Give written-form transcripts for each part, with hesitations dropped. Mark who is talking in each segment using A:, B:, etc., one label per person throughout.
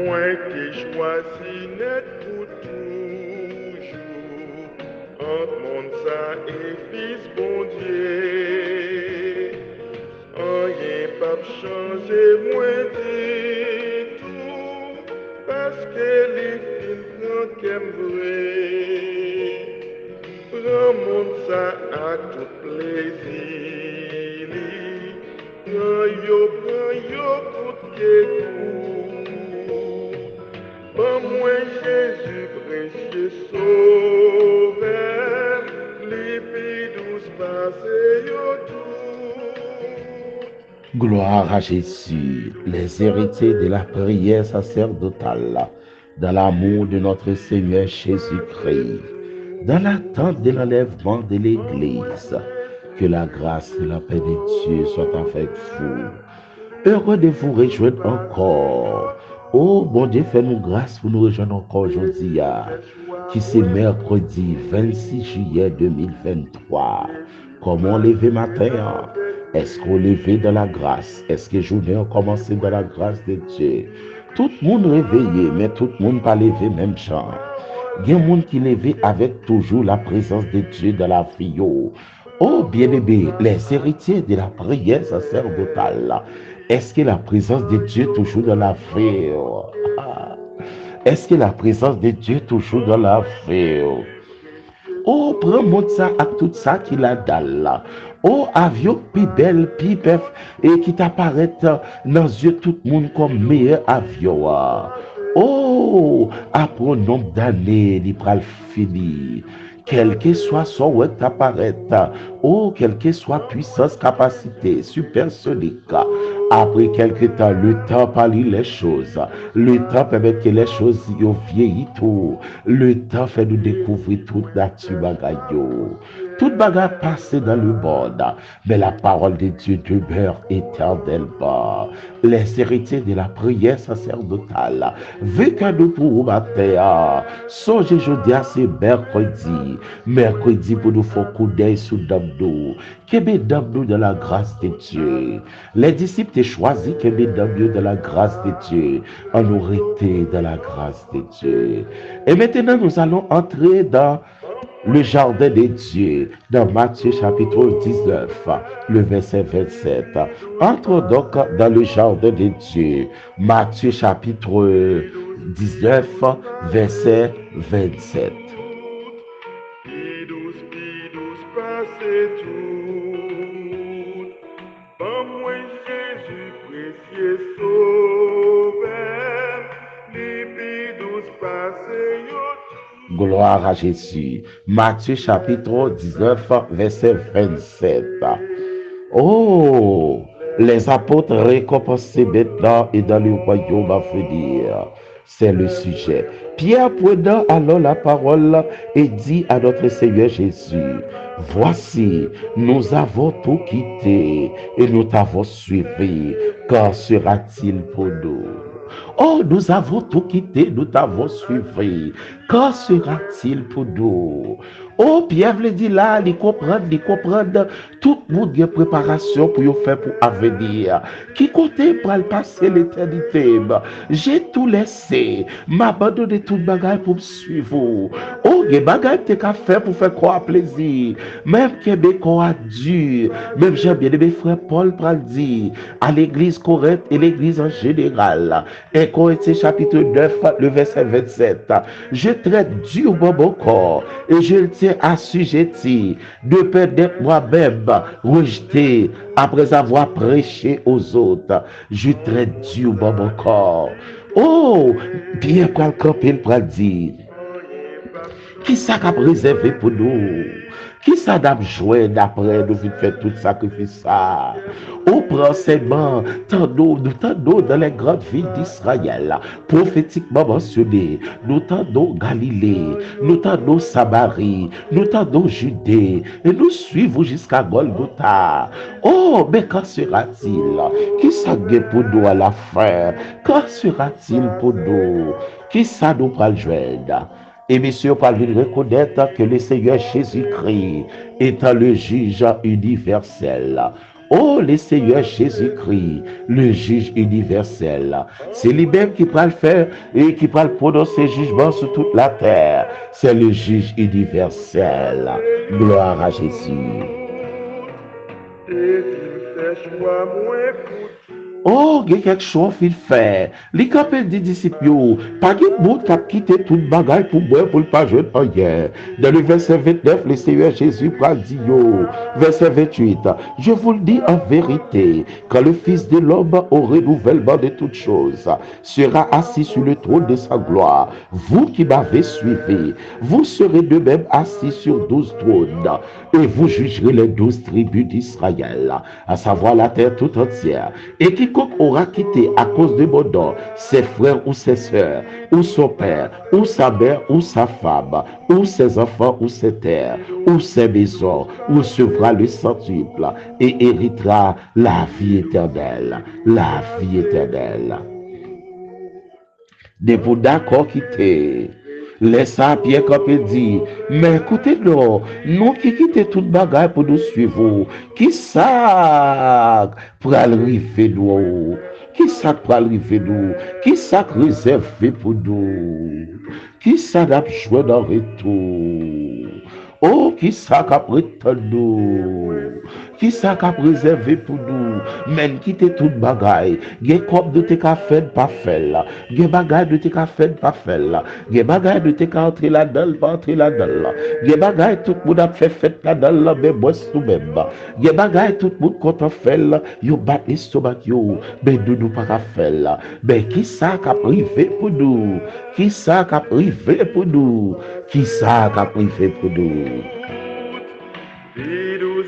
A: moi qui choisis net pour toujours, entre mon ça et fils bon Dieu. Rien pas changer, moi dit tout, parce que les films qu'aime vrai. Prends mon ça à tout plaisir. Prends yo pour que tout. Bon moi Jésus précieux sauveur, les filles douces passées yo tout.
B: Gloire à Jésus, les héritiers de la prière sacerdotale, dans l'amour de notre Seigneur Jésus-Christ, dans l'attente de l'enlèvement de l'Église. Que la grâce et la paix de Dieu soient avec vous. Heureux de vous rejoindre encore. Oh, bon Dieu, fais-nous grâce pour nous rejoindre encore aujourd'hui, qui c'est mercredi 26 juillet 2023. Comment lever matin? Est-ce qu'on levé dans la grâce? Est-ce que journée a commencé dans la grâce de Dieu? Tout le monde réveillé, mais tout le monde pas levé même genre. Il y a un monde qui levé avec toujours la présence de Dieu dans la vie. Oh, bien-aimé, les héritiers de la prière sacerdotale, est-ce que la présence de Dieu toujours dans la vie? Est-ce que la présence de Dieu toujours dans la vie? Oh, prends-moi ça avec tout ça qu'il a dans. Oh, avion plus belle, plus belle, et qui t'apparaît dans les yeux tout le monde comme meilleur avion. Oh, après un nombre d'années, il va fini. Quel que soit son web apparaît, oh, quelle que soit puissance, capacité, supersonique. Après quelque temps, le temps parle les choses. Le temps permet que les choses vieillissent tout. Le temps fait nous découvrir toute nature bagaille. Toute bagarre passée dans le monde, mais la parole de Dieu demeure éternellement. Les héritiers de la prière sacerdotale, vu que nous pour matin, songez jeudi à c'est mercredi pour nous faire coup d'œil sous nous, que nous de la grâce de Dieu. Les disciples t'ont choisi que nous de la grâce de Dieu, en nous été dans la grâce de Dieu. Et maintenant nous allons entrer dans le jardin de Dieu, dans Matthieu chapitre 19, le verset 27. Entre donc dans le jardin de Dieu, Matthieu chapitre 19, verset 27.
A: Pidous, passez tout. Bon moi Jésus précieux sauveur, les pidous passez yo tout.
B: Gloire à Jésus. Matthieu chapitre 19, verset 27. Oh, les apôtres récompensés maintenant et dans le royaume à venir. C'est le sujet. Pierre prenant alors la parole et dit à notre Seigneur Jésus, voici, nous avons tout quitté et nous t'avons suivi. Qu'en sera-t-il pour nous? Oh, nous avons tout quitté, nous t'avons suivi. Qu'en sera-t-il pour nous? Oh, Pierre le dit là, il comprend, tout le monde a préparation pour y faire pour l'avenir. Qui comptait pour le passer l'éternité? J'ai tout laissé, m'abandonner tout le bagage pour me suivre. Oh, il y a des bagages que tu as fait pour faire quoi plaisir. Même que mes corps dur, même j'ai bien aimé frère Paul pour le dire, à l'église Corinthe et l'église en général. Et Corinthiens chapitre 9, le verset 27. Je traite dur mon corps et je le tiens assujetti de peur d'être moi-même rejeté après avoir prêché aux autres. Je traite dur mon corps. Oh, bien quand le camper pour dire, qui ça qu'a préservé pour nous? Qui ça d'a joué d'après nous faire tout sacrifice ça? Au procèdement, tant d'eau dans les grandes villes d'Israël, prophétiquement mentionnées, nous tant d'eau Galilée, nous tant d'eau Samarie, nous tant d'eau Judée, et nous suivons jusqu'à Golgotha. Oh, mais quand sera-t-il? Qui ça pour nous à la fin? Quand sera-t-il pour nous? Qui ça nous prend le joindre? Et messieurs, par lui reconnaître que le Seigneur Jésus-Christ étant le juge universel. Oh, le Seigneur Jésus-Christ, le juge universel, c'est lui-même qui va le faire et qui va le prononcer jugement sur toute la terre. C'est le juge universel. Gloire à Jésus.
A: Et fait choix moins pour
B: Oh, il y a quelque chose qu'il fait. Les capes des disciples, pas de monde qui a quitté tout le bagage pour moi, pour ne pas jouer en hier. Dans le verset 29, le Seigneur Jésus a dit, verset 28, je vous le dis en vérité, quand le Fils de l'homme au renouvellement de toutes choses sera assis sur le trône de sa gloire, vous qui m'avez suivi, vous serez de même assis sur 12 trônes et vous jugerez les 12 tribus d'Israël, à savoir la terre tout entière. Et quiconque aura quitté à cause de mon nom ses frères ou ses sœurs, ou son père, ou sa mère, ou sa femme, ou ses enfants, ou ses terres, ou ses maisons, recevra le centuple et héritera la vie éternelle. La vie éternelle. Des pour d'accord quitter. Laisse à Pierre Capé dit, mais écoutez-nous, nous qui quittons toute bagarre pour nous suivre, qui ça pour arriver nous? Qui ça pour arriver nous? Qui ça réservé pour nous? Qui ça n'a joué dans le retour? Oh, qui ça qu'a prétendu nous? Qui ça qu'a préservé pour nous? Même quitter toute bagaille. Gen comme de te qu'a fait pas fait là. Gen bagaille de te qu'a fait pas fait là. Gen bagaille de te qu'a entrer là-dedans, pas entrer là-dedans. Gen bagaille tout le monde a fait là-dedans, mais moi tout même. Gen bagaille tout le monde content fait là. Yo bat l'estomac yo, mais nous pas qu'à faire là. Mais qui ça qu'a privé pour nous? Qui ça qu'a privé pour nous? Qui ça qu'a privé pour nous?
A: Bidous,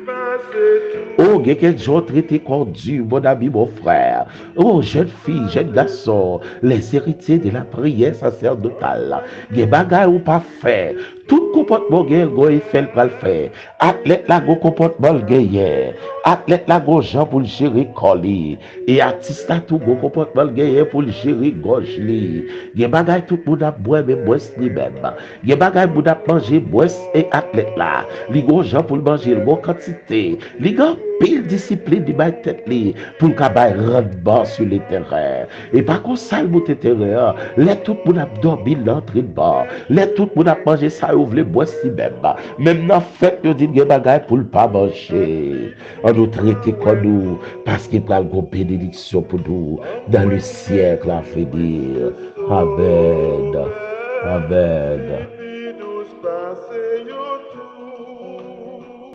A: passez tout.
B: Oh, il y a quelque chose traité conduit, mon ami, mon frère. Oh, jeune fille, jeune garçon, les héritiers de la prière sacerdotale. Les bagages ou pas fait. Tout comportement gagne, il fait le faire. Athlète la go comportement gagne. Athlète la go gens pour le gérer colis. Et artiste la tout go comportement gagne pour le gérer gorge li. Les bagages tout le monde a boire mais boire ni même. Les bagages monde a manger boire et athlète là. Les go gens pour le manger le quantité. Les gars pile discipline de ma tête li pour le cabay rendement sur les terrains. Et par contre ça le bout terrain, les tout le monde a dormi l'entrée de bas. Les tout le monde a mangé ça ou vle boire si même. Même dans fête yo dit gen bagay pour le pas manger. On nous traite comme nous parce qu'il prend une bénédiction pour nous dans le siècle à venir. Amen. Amen.
A: Bidous, passez tout.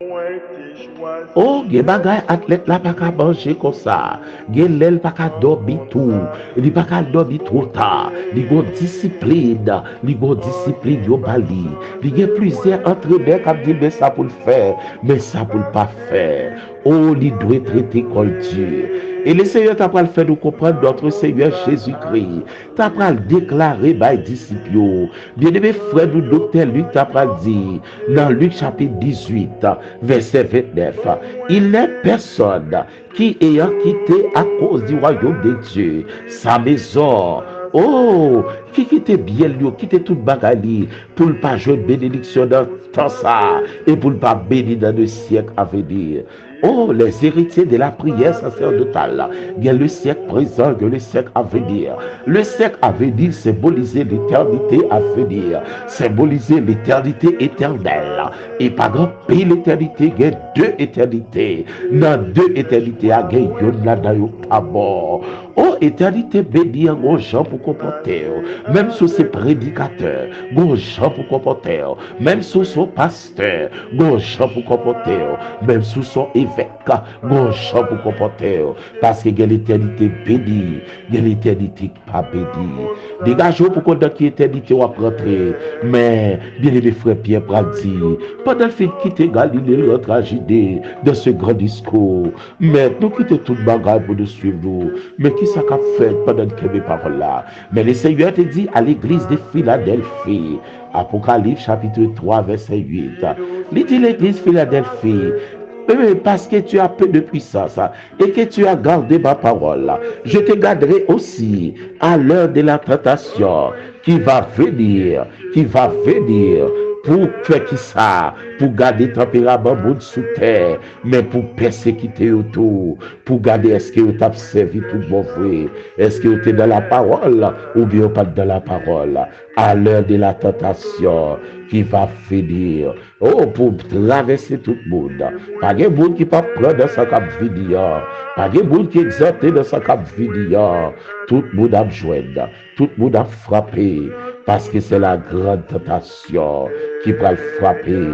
A: Moins qui choisit.
B: Oh, gen bagay athlète là pas qu'à manger comme ça. Gen l'aile pas qu'à dormir tout. Il pas qu'à dormir trop tard. Il go discipline. Il go discipline yo bali. Il y a plusieurs entraîneurs qui disent mais ça pour le faire, mais ça pour le pas faire. Oh, il doit traiter comme Dieu. Et le Seigneur t'a pas le fait nous comprendre notre Seigneur Jésus-Christ. T'as pas le déclarer par les disciples. Bien-aimé frère, nous docteur Luc t'a pas dit dans Luc chapitre 18, verset 29. Il n'est personne qui ayant quitté à cause du royaume de Dieu sa maison. Oh, qui quitte bien lui, quitte toute bagaille pour ne pas jouer de bénédiction dans tout ça et pour ne pas bénir dans le siècle à venir. Oh, les héritiers de la prière sacerdotale, il y a le siècle présent, il y a le siècle à venir. Le siècle à venir symboliser l'éternité à venir, symboliser l'éternité éternelle. Et par grand pays l'éternité, il y a deux éternités. Dans deux éternités, il y a pas mort. Oh, éternité bénie, gros gens pour comporter. Même sous ses prédicateurs, gros gens pour comporter. Même sous son pasteur, gros gens pour comporter. Même sous son évêque, gros gens pour comporter. Parce qu'il y a l'éternité bénie, il y a l'éternité pas bénie. Dégagez pour qu'on ait l'éternité ou à rentrer. Mais, bien aimé frère Pierre Brady, pendant le fait quitter Galilée, l'autre agité de ce grand discours. Mais nous quittons toute bagarre pour nous suivre nous. Mais qui ça qu'a fait pendant que mes paroles là? Mais le Seigneur te dit à l'église de Philadelphie, Apocalypse chapitre 3, verset 8. Il dit l'église Philadelphie, parce que tu as peu de puissance et que tu as gardé ma parole, je te garderai aussi à l'heure de la tentation qui va venir pour faire qui ça, pour garder tempérament bon sous terre, mais pour persécuter autour, pour garder est-ce que tu as servi tout bon vrai, est-ce que tu es dans la parole ou bien pas dans la parole, à l'heure de la tentation qui va finir, oh, pour traverser tout le monde, pas de monde qui pas prendre dans sa cap vidéo, pas de monde qui exalte dans sa cap vidéo, tout le monde a joindre, tout le monde a frappé, parce que c'est la grande tentation qui va frapper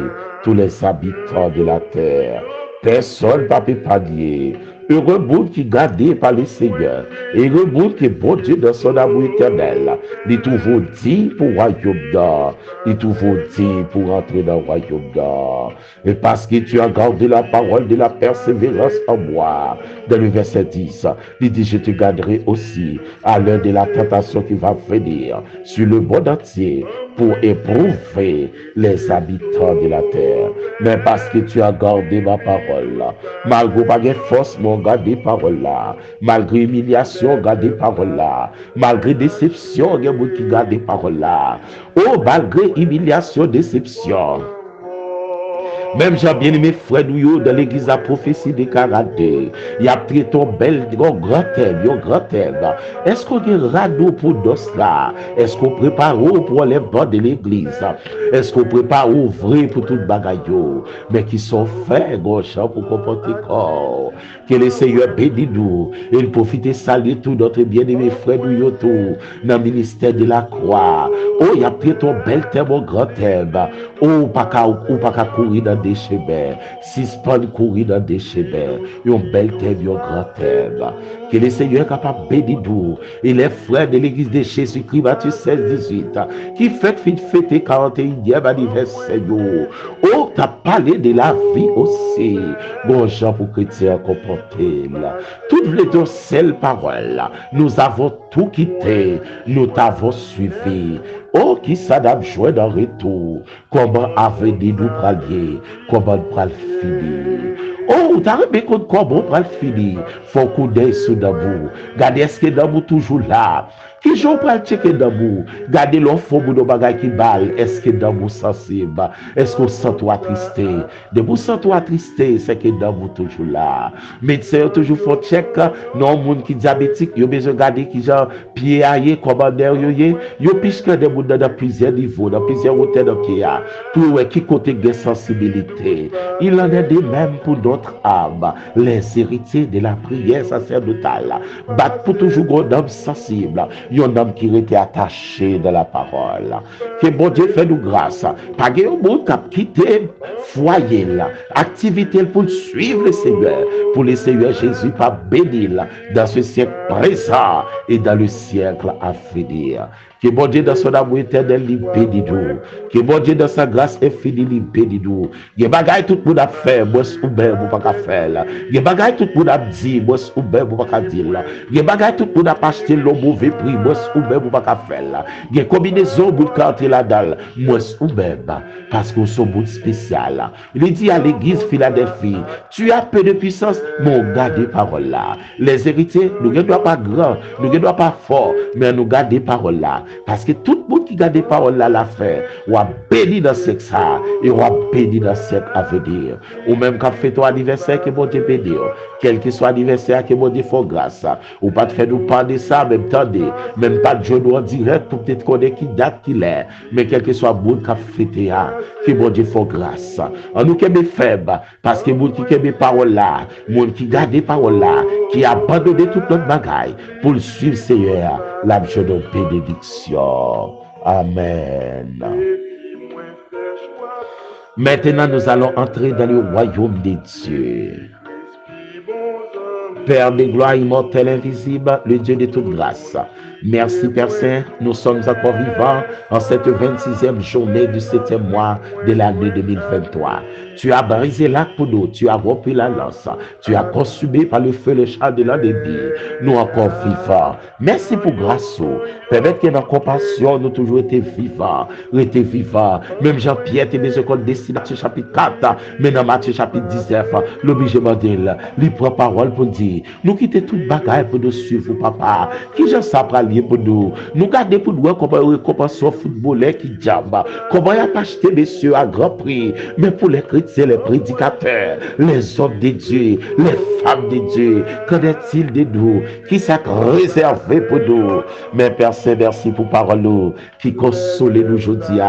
B: tous les habitants de la terre. Personne ne peut pas dire. Heureux monde qui est gardé par le Seigneur. Heureux monde qui est bon Dieu dans son amour éternel. Il est toujours dit pour le royaume d'or. Il est toujours dit pour entrer dans le royaume d'or. Et parce que tu as gardé la parole de la persévérance en moi. Dans le verset 10, il dit, je te garderai aussi à l'heure de la tentation qui va venir sur le monde entier pour éprouver les habitants de la terre. Mais parce que tu as gardé ma parole, malgré pas de force, mon gardé parole là, malgré humiliation, gardé parole là, malgré déception, il y a beaucoup qui gardé parole là. Oh, malgré humiliation, déception. Même j'ai bien aimé frère nous dans l'église à prophétie de karaté. Il y a pris ton bel grand thème. Est-ce qu'on est radeau pour dos là? Est-ce qu'on prépare pour les bancs de l'église? Est-ce qu'on prépare vrai pour tout bagaille? Mais qui sont faits, gauche, pour comporter corps. Que le Seigneur bénisse nous. Et il profite saluer tout notre bien-aimé frère nous tout dans le ministère de la croix. Oh, il y a pris ton bel thème, grand thème. Oh, pas qu'à courir dans des chemins. Si pas courir dans des chemins. Un bel thème, un grand thème. Que le Seigneur est capable de bénir nous. Et les frères de l'église de Jésus-Christ, Matthieu 16-18, qui fêter 41e anniversaire. Oh, tu as parlé de la vie aussi. Bon, Jean, pour chrétiens comporter. Toutes les deux seules paroles, nous avons tout quitté. Nous t'avons suivi. Oh, qui s'adapte jouer dans le retour. Comment avenir nous pralier? Comment nous pral finir? Oh, t'as remis compte comment pral finir? Faut qu'on d'œil sous d'abou. Gardez est-ce que d'abou toujours là? Qui j'en pral checker d'abou? Gardez l'enfant pour nos bagages qui balle. Est-ce que d'abou sensible? Est-ce qu'on sent toi attristé? De vous sent toi attristé, c'est que d'abou toujours là. Médecin toujours faut check. Non, monde qui diabétique, yo besoin garder qui genre pied aillé, commandeur yo puisque des monde dans plusieurs niveaux, dans plusieurs hôtels dans pied pour qui côté de sensibilité. Il en est de même pour notre âme, les héritiers de la prière sacerdotale. Battre pour toujours un homme sensible, un homme qui était attaché dans la parole. Que bon Dieu fait nous grâce. Pas que un monde qui a quitté foyer là, activité pour suivre le Seigneur, pour le Seigneur Jésus pas bénir dans ce siècle présent et dans le siècle à venir. Que bon Dieu dans son amour éternel lui bénit nous. Que bon Dieu dans sa grâce infinie lui bénit nous. Que bagaille tout le monde a fait, moi ou bien vous pas faire. Que bagaille tout le monde a dit, moi ou bien vous pas dire. Que bagaille tout le monde a acheté le mauvais prix, moi ou bien vous pas faire. Que combinaison vous carte la dalle, moi ou bien parce qu'on sont bout spécial. Il dit à l'église Philadelphie, tu as peu de puissance, mon garde parole là. Les héritiers, nous ne doit pas grand, nous ne doit pas fort, mais nous garder parole là. Parce que tout le monde qui garde des paroles là, l'a fait, ou a béni dans ce ça, et ou a béni dans ce à venir. Ou même quand fait ton anniversaire, que bon Dieu bénisse. Quel que soit l'anniversaire, que bon Dieu fasse grâce. Ou pas de faire nous parler ça, même tendez, même pas de jouer en direct pour peut-être connaître qui date qu'il est. Mais quel que soit le monde qui a fêté, que bon Dieu fasse grâce. En nous qui est faible, parce que le monde qui a des paroles là, le monde qui garde des paroles là, qui a abandonné toute notre bagaille pour le suivre le Seigneur, l'abjeu de bénédiction. Amen. Maintenant, nous allons entrer dans le royaume des dieux. Père de gloire immortel, invisible, le Dieu de toute grâce. Merci Père Saint, nous sommes encore vivants en cette 26e journée du 7e mois de l'année 2023. Tu as brisé l'arc pour nous, tu as rompu la lance, tu as consumé par le feu le char de l'ennemi. Nous encore vivants. Merci pour grâce. Permettre que dans la compassion, nous toujours été vivants. Même Jean-Pierre, tu es écoles destinées Matthieu chapitre 4, mais dans Matthieu chapitre 19, l'obligement d'elle, il prend parole pour dire, nous quitter toute bagaille pour nous suivre, papa. Qui j'en sais pas bien pour nous. Nous garder pour nous comment récompenser un footballeur qui diable. Comment il a pas acheté messieurs à grand prix. Mais pour les chrétiens, les prédicateurs, les hommes de Dieu, les femmes de Dieu, qu'en est-il de nous qui s'est réservé pour nous? Mais Père Saint, merci pour parole qui console nous aujourd'hui,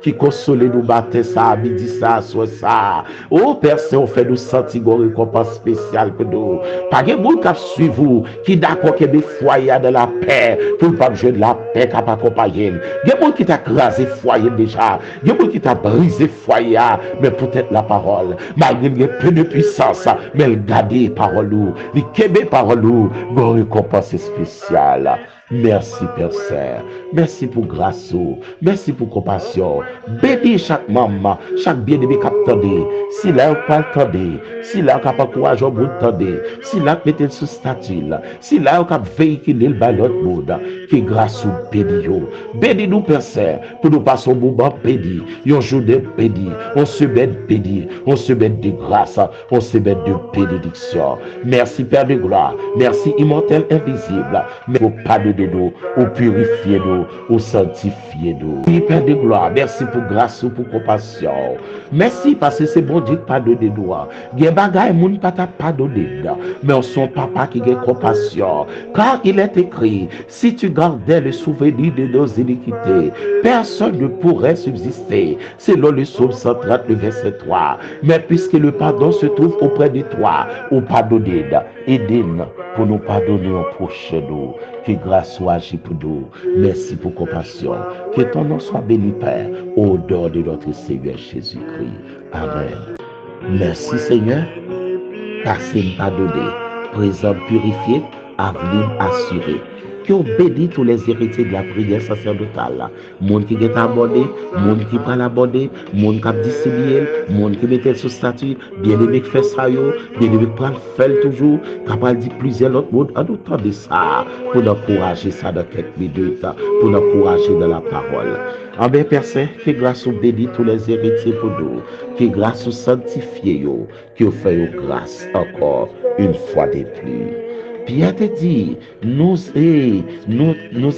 B: qui console nous matin ça, midi ça, soir ça. Oh Père Saint, on fait nous sentir une récompense spéciale pour nous. Pas de monde qui suit vous, qui d'accord que mes foyers de la paix, pour ne pas jouer de la paix qui a accompagné. Il y a des gens qui t'a crasé foyer déjà, il y a des gens qui t'a brisé foyer, mais peut-être la parole, malgré peu de puissance, mais il garde parole, il kébé parole, une récompense spéciale. Merci Père Saint, merci pour grâce, merci pour compassion. Bénis chaque maman, chaque bien-aimé qui attendait. Si là on pas attendait, si là on pas courage au bout attendait, si là on mettre sous statut, si là on véhiculer le ballon de monde, qui grâce ou bénis. Bénis nous Père Saint, pour nous passer un moment béni, un journée béni, on se met béni, on se met de grâce, on se met de bénédiction. Merci Père de gloire, merci immortel invisible, mais au pardon de nous, au purifier nous, au sanctifier nous. Oui, Père de gloire, merci pour grâce ou pour compassion. Merci parce que c'est bon Dieu qui pardonne nous. Il y a des bagages qui pas pardonné, mais on son papa qui a compassion. Car il est écrit, si tu gardais le souvenir de nos iniquités, personne ne pourrait subsister. Selon le psaume 130, le verset 3. Mais puisque le pardon se trouve auprès de toi, au pardonné, aide-nous pour nous pardonner au prochain nous. Que grâce soit agie pour nous. Merci pour compassion. Que ton nom soit béni, Père, au nom de notre Seigneur Jésus-Christ. Amen. Merci, Seigneur, parce qu'il m'a donné, présent purifié, avenir assuré. Que on bénit tous les héritiers de la prière sacerdotale. Monde qui est abordé, monde qui pas abordé, monde qui a dissimulé, monde qui mettait sous statut, bien aimé qui fait ça, bien aimé qui prend fait toujours, capable de dire plusieurs autres monde en autant de ça, pour nous encourager ça dans quelques minutes, pour nous encourager dans la parole. En bien, Père Saint, que grâce au bénit tous les héritiers pour nous, que grâce au sanctifié, que vous faites grâce encore une fois de plus. Pierre te dit, nous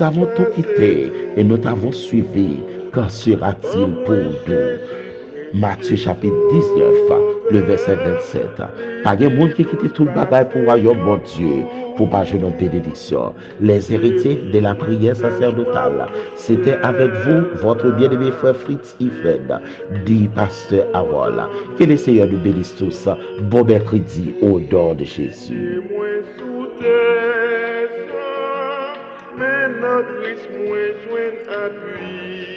B: avons tout quitté et nous t'avons suivi. Qu'en sera-t-il pour nous? Matthieu chapitre 19, le verset 27. Pas de monde qui quitte tout le bagage pour le royaume, mon Dieu, pour pas jouer nos bénédictions. Les héritiers de la prière sacerdotale, c'était avec vous, votre bien-aimé frère Fritz Ifred, dit pasteur Harold. Que le Seigneur nous bénisse tous. Bon mercredi au nom de Jésus.
A: Mais notre Christ moins joint à lui.